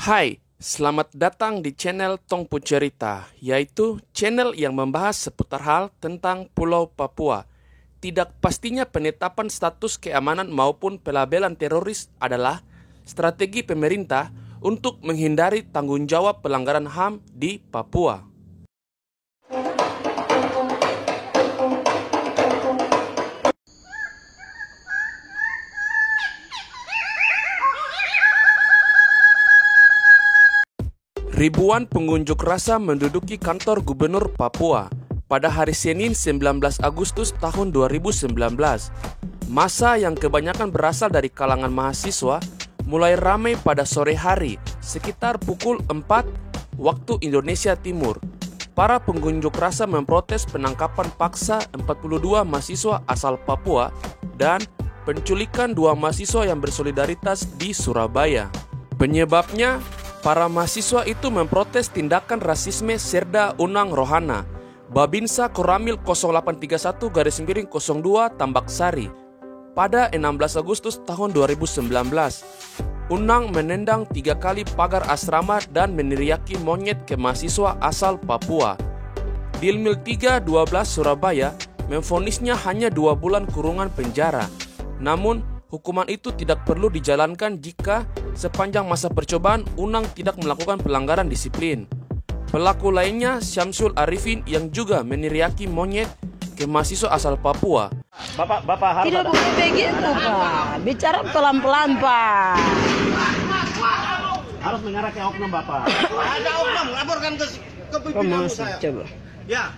Hai, selamat datang di channel Tongpu Cerita, yaitu channel yang membahas seputar hal tentang Pulau Papua. Tidak pastinya penetapan status keamanan maupun pelabelan teroris adalah strategi pemerintah untuk menghindari tanggung jawab pelanggaran HAM di Papua. Ribuan pengunjuk rasa menduduki kantor Gubernur Papua pada hari Senin 19 Agustus tahun 2019. Massa yang kebanyakan berasal dari kalangan mahasiswa mulai ramai pada sore hari sekitar pukul 4 waktu Indonesia Timur. Para pengunjuk rasa memprotes penangkapan paksa 42 mahasiswa asal Papua dan penculikan 2 mahasiswa yang bersolidaritas di Surabaya. Penyebabnya, para mahasiswa itu memprotes tindakan rasisme Serda Unang Rohana, Babinsa Koramil 0831-02 Tambak Sari. Pada 16 Agustus tahun 2019, Unang menendang 3 kali pagar asrama dan meneriaki monyet ke mahasiswa asal Papua. Dilmil 3-12 Surabaya memvonisnya hanya 2 bulan kurungan penjara. Namun, hukuman itu tidak perlu dijalankan jika sepanjang masa percobaan Unang tidak melakukan pelanggaran disiplin. Pelaku lainnya Syamsul Arifin yang juga meneriaki monyet ke mahasiswa asal Papua. Bapak harus tidak boleh begitu, Pak. Bicara pelan-pelan, Pak. harus mengarah ke oknum Bapak. Ada oknum, laporkan ke pimpinan saya. Coba. Ya.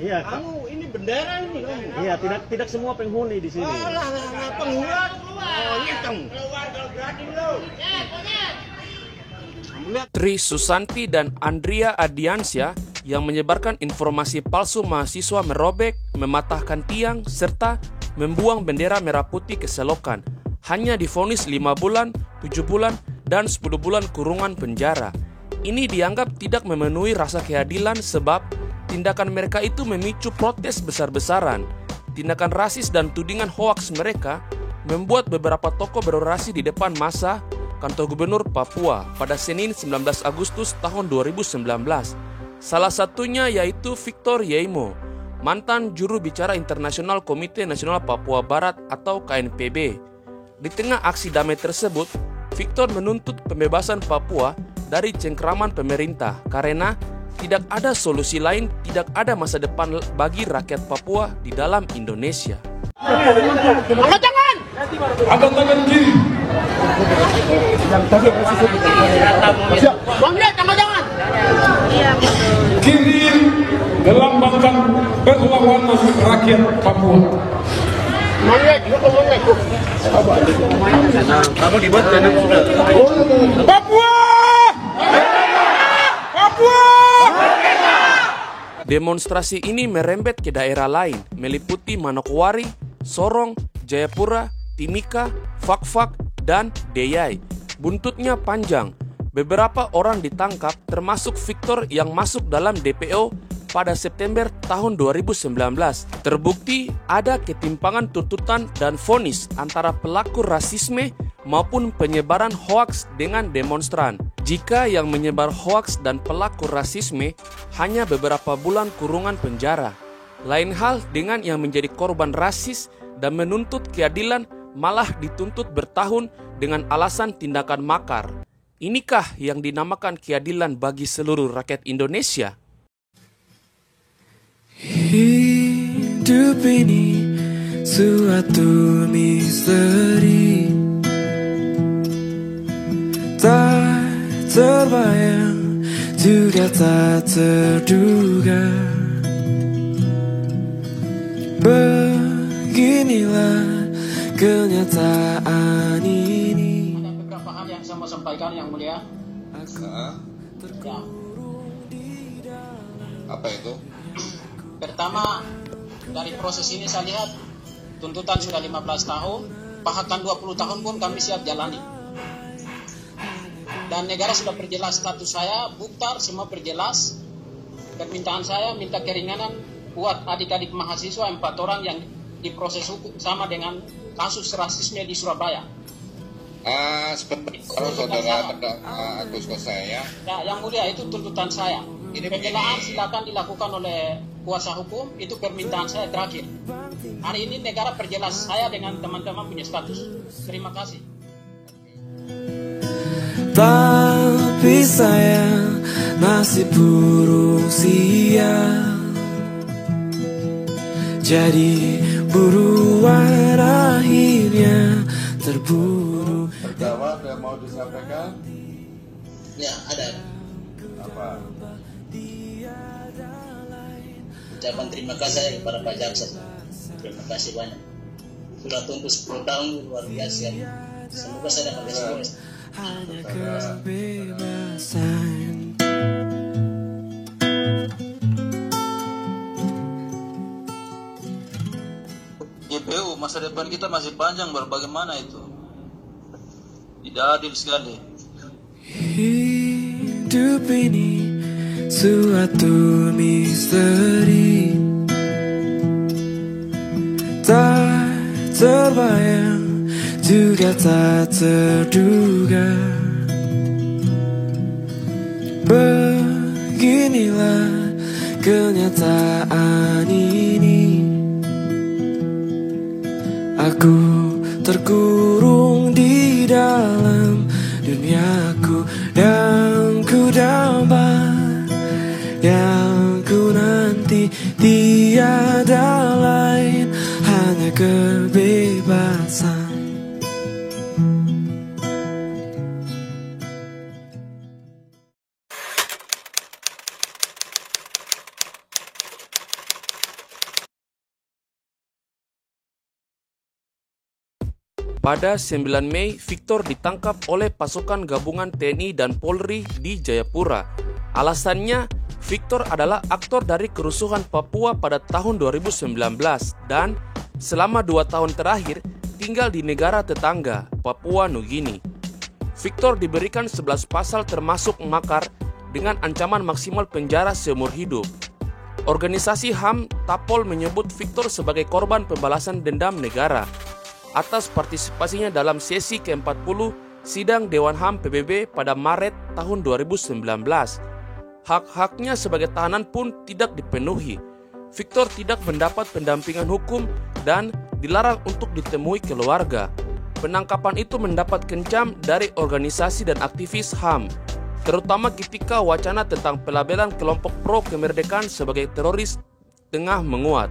Iya, Kamu ini bendera ini kamu. iya tidak semua penghuni di sini. Alah, penghuni keluar. Hitam. Tri Susanti dan Andrea Adiansyah yang menyebarkan informasi palsu mahasiswa merobek, mematahkan tiang, serta membuang bendera merah putih ke selokan. Hanya divonis 5 bulan, 7 bulan, dan 10 bulan kurungan penjara. Ini dianggap tidak memenuhi rasa keadilan sebab tindakan mereka itu memicu protes besar-besaran. Tindakan rasis dan tudingan hoaks mereka membuat beberapa tokoh berorasi di depan massa kantor Gubernur Papua pada Senin 19 Agustus tahun 2019. Salah satunya yaitu Victor Yeimo, mantan juru bicara internasional Komite Nasional Papua Barat atau KNPB. Di tengah aksi damai tersebut, Victor menuntut pembebasan Papua dari cengkraman pemerintah karena tidak ada solusi lain, tidak ada masa depan bagi rakyat Papua di dalam Indonesia. Angkat tangan! Angkat tangan kiri. Bang lihat angkat tangan! Kiri melambangkan perlawanan rakyat Papua. Bang lihat, bang lihat. Kamu dibuat dan sudah. Papua! Papua! Demonstrasi ini merembet ke daerah lain, meliputi Manokwari, Sorong, Jayapura, Timika, Fakfak, dan Deyai. Buntutnya panjang. Beberapa orang ditangkap, termasuk Victor yang masuk dalam DPO pada September tahun 2019. Terbukti ada ketimpangan tuntutan dan vonis antara pelaku rasisme maupun penyebaran hoaks dengan demonstran. Jika yang menyebar hoaks dan pelaku rasisme hanya beberapa bulan kurungan penjara. Lain hal dengan yang menjadi korban rasis dan menuntut keadilan malah dituntut bertahun dengan alasan tindakan makar. Inikah yang dinamakan keadilan bagi seluruh rakyat Indonesia? Hidup ini suatu misteri, tak terbayang juga tak terduga. Beginilah kenyataan ini. Ada beberapa hal yang saya mau sampaikan yang mulia. Ya. Apa itu? Pertama, dari proses ini saya lihat tuntutan sudah 15 tahun, bahkan 20 tahun pun kami siap jalani. Dan negara sudah perjelas status saya, Buktar semua perjelas. Permintaan saya minta keringanan buat adik-adik mahasiswa 4 orang yang diproses hukum sama dengan kasus rasisme di Surabaya. Seperti kalau saudara Agus ke saya. Ya, yang mulia itu tuntutan saya. Pembelaan silakan dilakukan oleh kuasa hukum, itu permintaan saya terakhir. Hari ini negara perjelas saya dengan teman-teman punya status. Terima kasih. Tapi saya masih burung sial, jadi buruan akhirnya terburu. Terdakwa ada mau disampaikan? Ya, ada. Apa? Ucapan terima kasih kepada Pak Jaksa. Terima kasih banyak. Sudah tunggu 10 tahun, luar biasa. Semoga saya dapat beres. Hanya kebebasan. GPU, masa depan kita masih panjang, bagaimana itu? Tidak adil sekali. Hidup ini suatu misteri, tak terbayang juga tak terduga. Beginilah kenyataan ini. Aku terkurung di dalam duniaku yang ku dambakan, yang ku nanti tiada lain, hanya kebebasan. Pada 9 Mei, Victor ditangkap oleh pasukan gabungan TNI dan Polri di Jayapura. Alasannya, Victor adalah aktor dari kerusuhan Papua pada tahun 2019 dan selama 2 tahun terakhir tinggal di negara tetangga, Papua Nugini. Victor diberikan 11 pasal termasuk makar dengan ancaman maksimal penjara seumur hidup. Organisasi HAM Tapol menyebut Victor sebagai korban pembalasan dendam negara atas partisipasinya dalam sesi ke-40 sidang Dewan HAM PBB pada Maret tahun 2019. Hak-haknya sebagai tahanan pun tidak dipenuhi. Victor tidak mendapat pendampingan hukum dan dilarang untuk ditemui keluarga. Penangkapan itu mendapat kencam dari organisasi dan aktivis HAM, terutama ketika wacana tentang pelabelan kelompok pro kemerdekaan sebagai teroris tengah menguat.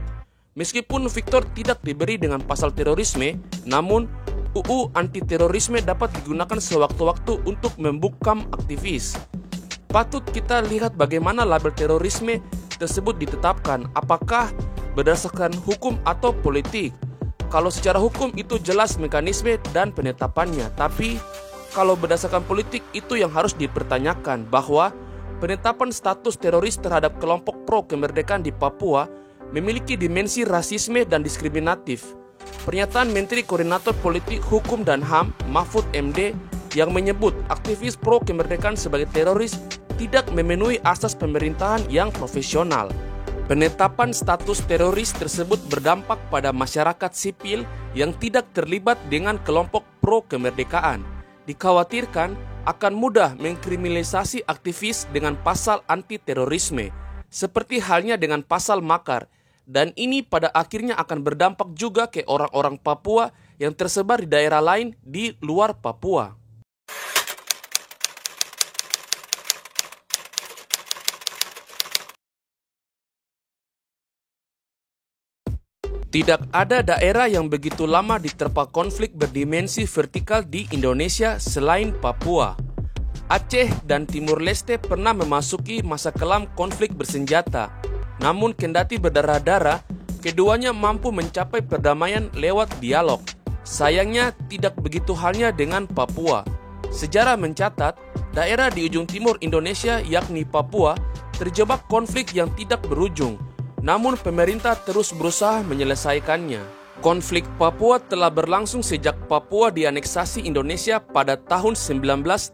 Meskipun Victor tidak diberi dengan pasal terorisme, namun UU anti-terorisme dapat digunakan sewaktu-waktu untuk membungkam aktivis. Patut kita lihat bagaimana label terorisme tersebut ditetapkan, apakah berdasarkan hukum atau politik. Kalau secara hukum itu jelas mekanisme dan penetapannya, tapi kalau berdasarkan politik itu yang harus dipertanyakan, bahwa penetapan status teroris terhadap kelompok pro kemerdekaan di Papua memiliki dimensi rasisme dan diskriminatif. Pernyataan Menteri Koordinator Politik, Hukum dan HAM, Mahfud MD, yang menyebut aktivis pro kemerdekaan sebagai teroris tidak memenuhi asas pemerintahan yang profesional. Penetapan status teroris tersebut berdampak pada masyarakat sipil yang tidak terlibat dengan kelompok pro kemerdekaan. Dikhawatirkan akan mudah mengkriminalisasi aktivis dengan pasal anti-terorisme, seperti halnya dengan pasal makar. Dan ini pada akhirnya akan berdampak juga ke orang-orang Papua yang tersebar di daerah lain di luar Papua. Tidak ada daerah yang begitu lama diterpa konflik berdimensi vertikal di Indonesia selain Papua. Aceh dan Timur Leste pernah memasuki masa kelam konflik bersenjata. Namun kendati berdarah-darah, keduanya mampu mencapai perdamaian lewat dialog. Sayangnya tidak begitu halnya dengan Papua. Sejarah mencatat, daerah di ujung timur Indonesia yakni Papua terjebak konflik yang tidak berujung. Namun pemerintah terus berusaha menyelesaikannya. Konflik Papua telah berlangsung sejak Papua dianeksasi Indonesia pada tahun 1962.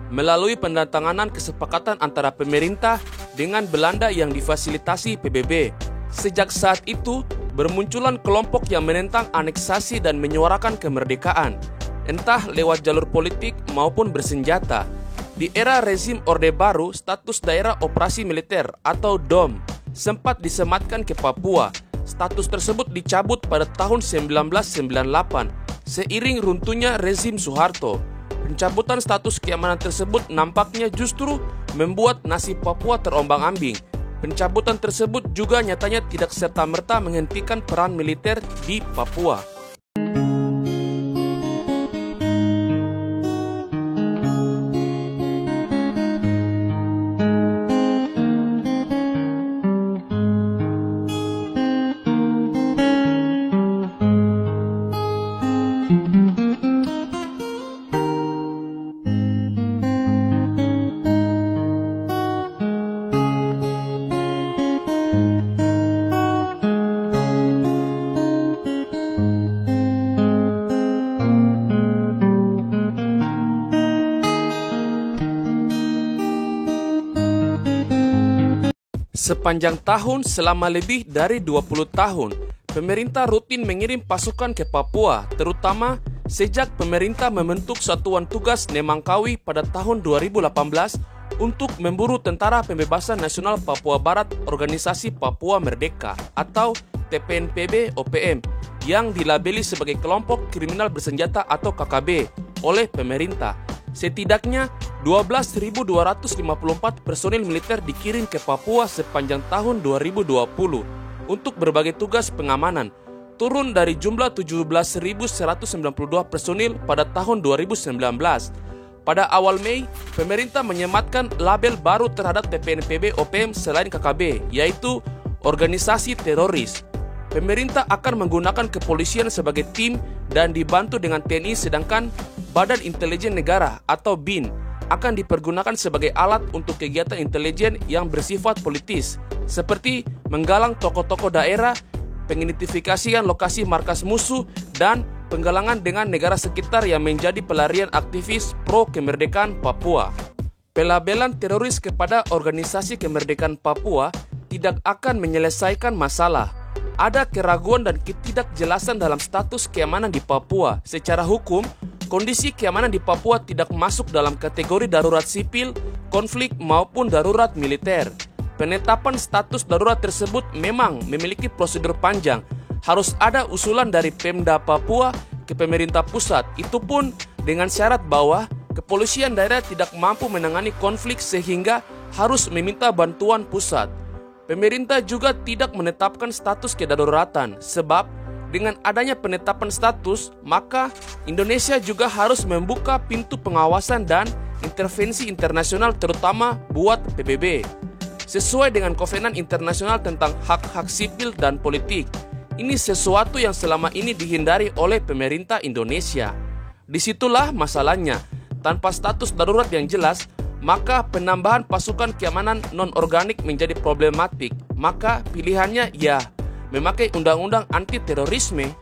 Melalui penandatanganan kesepakatan antara pemerintah dengan Belanda yang difasilitasi PBB. Sejak saat itu, bermunculan kelompok yang menentang aneksasi dan menyuarakan kemerdekaan. entah lewat jalur politik maupun bersenjata. Di era rezim Orde Baru, status daerah operasi militer atau DOM sempat disematkan ke Papua. Status tersebut dicabut pada tahun 1998 seiring runtuhnya rezim Soeharto. Pencabutan status keamanan tersebut nampaknya justru membuat nasib Papua terombang-ambing. Pencabutan tersebut juga nyatanya tidak serta-merta menghentikan peran militer di Papua. Sepanjang tahun selama lebih dari 20 tahun, pemerintah rutin mengirim pasukan ke Papua, terutama sejak pemerintah membentuk Satuan Tugas Nemangkawi pada tahun 2018 untuk memburu Tentara Pembebasan Nasional Papua Barat Organisasi Papua Merdeka atau TPNPB-OPM yang dilabeli sebagai kelompok kriminal bersenjata atau KKB oleh pemerintah. Setidaknya 12.254 personil militer dikirim ke Papua sepanjang tahun 2020 untuk berbagai tugas pengamanan, turun dari jumlah 17.192 personil pada tahun 2019. Pada awal Mei, pemerintah menyematkan label baru terhadap TPNPB-OPM selain KKB, yaitu organisasi teroris. Pemerintah akan menggunakan kepolisian sebagai tim dan dibantu dengan TNI, sedangkan Badan Intelijen Negara atau BIN akan dipergunakan sebagai alat untuk kegiatan intelijen yang bersifat politis, seperti menggalang tokoh-tokoh daerah, pengidentifikasian lokasi markas musuh, dan penggalangan dengan negara sekitar yang menjadi pelarian aktivis pro kemerdekaan Papua. Pelabelan teroris kepada organisasi kemerdekaan Papua tidak akan menyelesaikan masalah. Ada keraguan dan ketidakjelasan dalam status keamanan di Papua. Secara hukum, kondisi keamanan di Papua tidak masuk dalam kategori darurat sipil, konflik, maupun darurat militer. Penetapan status darurat tersebut memang memiliki prosedur panjang. Harus ada usulan dari Pemda Papua ke pemerintah pusat. Itu pun dengan syarat bahwa kepolisian daerah tidak mampu menangani konflik sehingga harus meminta bantuan pusat. Pemerintah juga tidak menetapkan status kedaruratan, sebab dengan adanya penetapan status, maka Indonesia juga harus membuka pintu pengawasan dan intervensi internasional terutama buat PBB. Sesuai dengan Kovenan Internasional tentang Hak-Hak Sipil dan Politik, ini sesuatu yang selama ini dihindari oleh pemerintah Indonesia. Disitulah masalahnya, tanpa status darurat yang jelas, maka penambahan pasukan keamanan non-organik menjadi problematik. Maka pilihannya ya, memakai undang-undang anti-terorisme.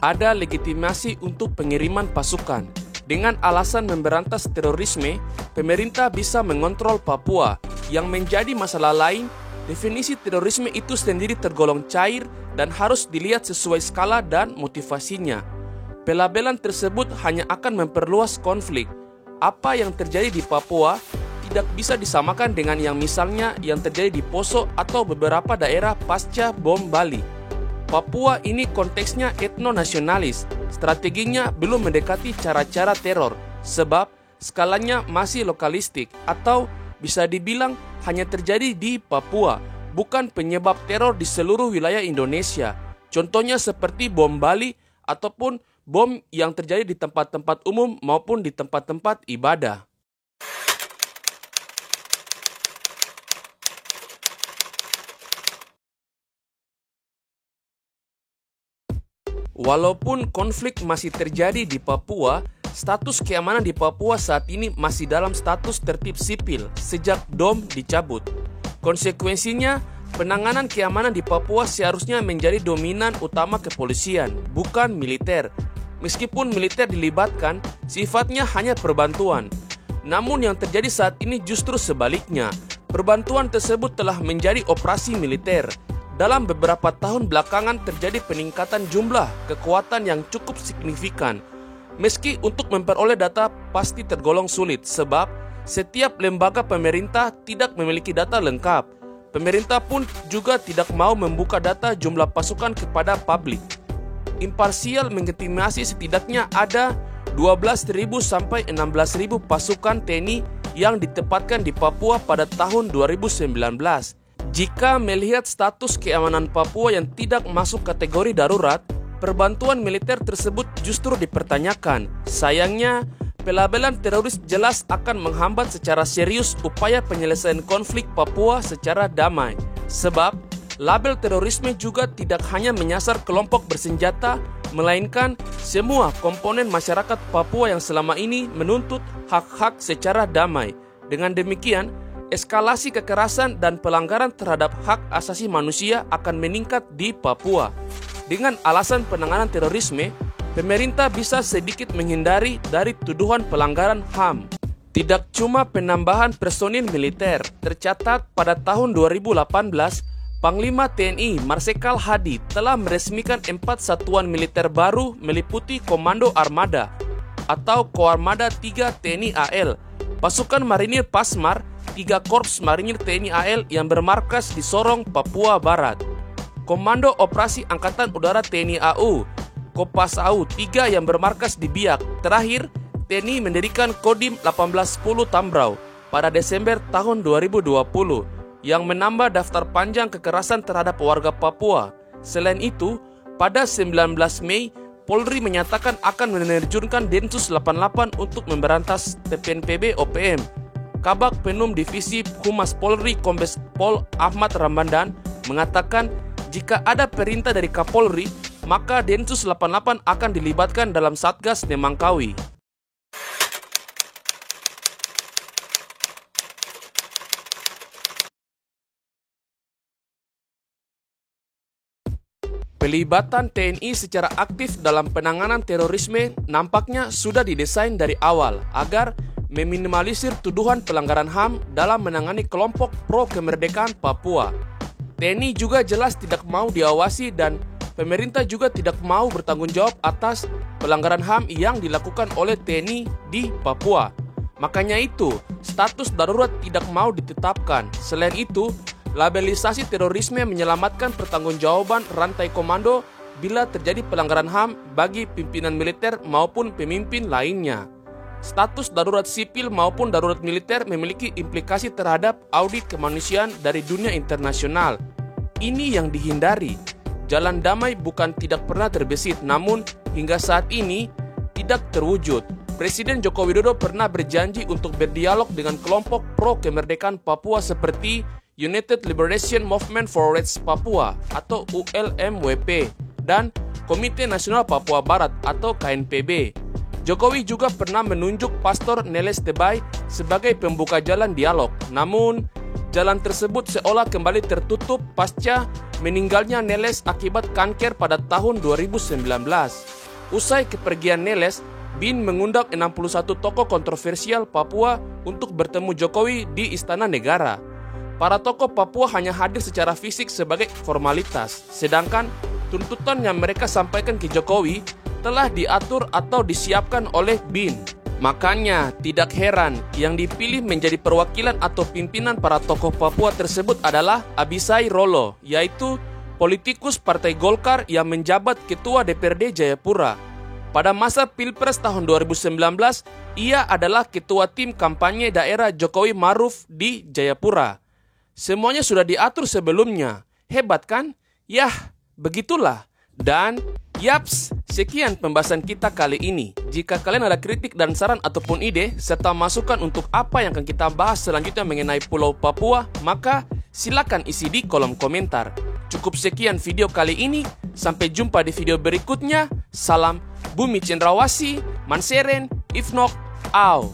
Ada legitimasi untuk pengiriman pasukan. Dengan alasan memberantas terorisme, pemerintah bisa mengontrol Papua. Yang menjadi masalah lain, definisi terorisme itu sendiri tergolong cair dan harus dilihat sesuai skala dan motivasinya. Pelabelan tersebut hanya akan memperluas konflik. Apa yang terjadi di Papua tidak bisa disamakan dengan yang misalnya yang terjadi di Poso atau beberapa daerah pasca bom Bali. Papua ini konteksnya etno-nasionalis, strateginya belum mendekati cara-cara teror, sebab skalanya masih lokalistik atau bisa dibilang hanya terjadi di Papua, bukan penyebab teror di seluruh wilayah Indonesia. Contohnya seperti bom Bali ataupun bom yang terjadi di tempat-tempat umum maupun di tempat-tempat ibadah. Walaupun konflik masih terjadi di Papua, status keamanan di Papua saat ini masih dalam status tertib sipil sejak DOM dicabut. Konsekuensinya, penanganan keamanan di Papua seharusnya menjadi dominan utama kepolisian, bukan militer. Meskipun militer dilibatkan, sifatnya hanya perbantuan. Namun yang terjadi saat ini justru sebaliknya. Perbantuan tersebut telah menjadi operasi militer. Dalam beberapa tahun belakangan terjadi peningkatan jumlah kekuatan yang cukup signifikan. Meski untuk memperoleh data pasti tergolong sulit sebab setiap lembaga pemerintah tidak memiliki data lengkap. Pemerintah pun juga tidak mau membuka data jumlah pasukan kepada publik. Imparsial mengestimasi setidaknya ada 12.000 sampai 16.000 pasukan TNI yang ditempatkan di Papua pada tahun 2019. Jika melihat status keamanan Papua yang tidak masuk kategori darurat, perbantuan militer tersebut justru dipertanyakan. Sayangnya, pelabelan teroris jelas akan menghambat secara serius upaya penyelesaian konflik Papua secara damai. Sebab, label terorisme juga tidak hanya menyasar kelompok bersenjata, melainkan semua komponen masyarakat Papua yang selama ini menuntut hak-hak secara damai. Dengan demikian, eskalasi kekerasan dan pelanggaran terhadap hak asasi manusia akan meningkat di Papua. Dengan alasan penanganan terorisme, pemerintah bisa sedikit menghindari dari tuduhan pelanggaran HAM. Tidak cuma penambahan personil militer, tercatat pada tahun 2018, Panglima TNI Marsikal Hadi telah meresmikan 4 satuan militer baru meliputi Komando Armada atau Koarmada 3 TNI AL, Pasukan Marinir Pasmar, 3 Korps Marinir TNI AL yang bermarkas di Sorong, Papua Barat, Komando Operasi Angkatan Udara TNI AU, Kopasau 3 yang bermarkas di Biak. Terakhir, TNI mendirikan Kodim 1810 Tambrau pada Desember tahun 2020 yang menambah daftar panjang kekerasan terhadap warga Papua. Selain itu, pada 19 Mei, Polri menyatakan akan menerjunkan Densus 88 untuk memberantas TPNPB OPM. Kabak Penum Divisi Humas Polri Kombes Pol Ahmad Ramadan mengatakan jika ada perintah dari Kapolri, maka Densus 88 akan dilibatkan dalam Satgas Nemangkawi. Pelibatan TNI secara aktif dalam penanganan terorisme nampaknya sudah didesain dari awal agar meminimalisir tuduhan pelanggaran HAM dalam menangani kelompok pro kemerdekaan Papua. TNI juga jelas tidak mau diawasi dan pemerintah juga tidak mau bertanggung jawab atas pelanggaran HAM yang dilakukan oleh TNI di Papua. Makanya itu, status darurat tidak mau ditetapkan. Selain itu, labelisasi terorisme menyelamatkan pertanggungjawaban rantai komando bila terjadi pelanggaran HAM bagi pimpinan militer maupun pemimpin lainnya. Status darurat sipil maupun darurat militer memiliki implikasi terhadap audit kemanusiaan dari dunia internasional. Ini yang dihindari. Jalan damai bukan tidak pernah terbesit, namun hingga saat ini tidak terwujud. Presiden Joko Widodo pernah berjanji untuk berdialog dengan kelompok pro kemerdekaan Papua seperti United Liberation Movement for Rights Papua atau ULMWP dan Komite Nasional Papua Barat atau KNPB. Jokowi juga pernah menunjuk Pastor Neles Tebay sebagai pembuka jalan dialog. Namun, jalan tersebut seolah kembali tertutup pasca meninggalnya Neles akibat kanker pada tahun 2019. Usai kepergian Neles, BIN mengundang 61 tokoh kontroversial Papua untuk bertemu Jokowi di Istana Negara. Para tokoh Papua hanya hadir secara fisik sebagai formalitas, sedangkan tuntutan yang mereka sampaikan ke Jokowi telah diatur atau disiapkan oleh BIN. Makanya tidak heran yang dipilih menjadi perwakilan atau pimpinan para tokoh Papua tersebut adalah Abisai Rolo, yaitu politikus Partai Golkar yang menjabat Ketua DPRD Jayapura. Pada masa Pilpres tahun 2019, ia adalah Ketua Tim Kampanye Daerah Jokowi Maruf di Jayapura. Semuanya sudah diatur sebelumnya. Hebat kan? Yah, begitulah. Dan, yaps, sekian pembahasan kita kali ini. Jika kalian ada kritik dan saran ataupun ide, serta masukan untuk apa yang akan kita bahas selanjutnya mengenai Pulau Papua, maka silakan isi di kolom komentar. Cukup sekian video kali ini. Sampai jumpa di video berikutnya. Salam Bumi Cendrawasih, Manseren, Ifnok, Au.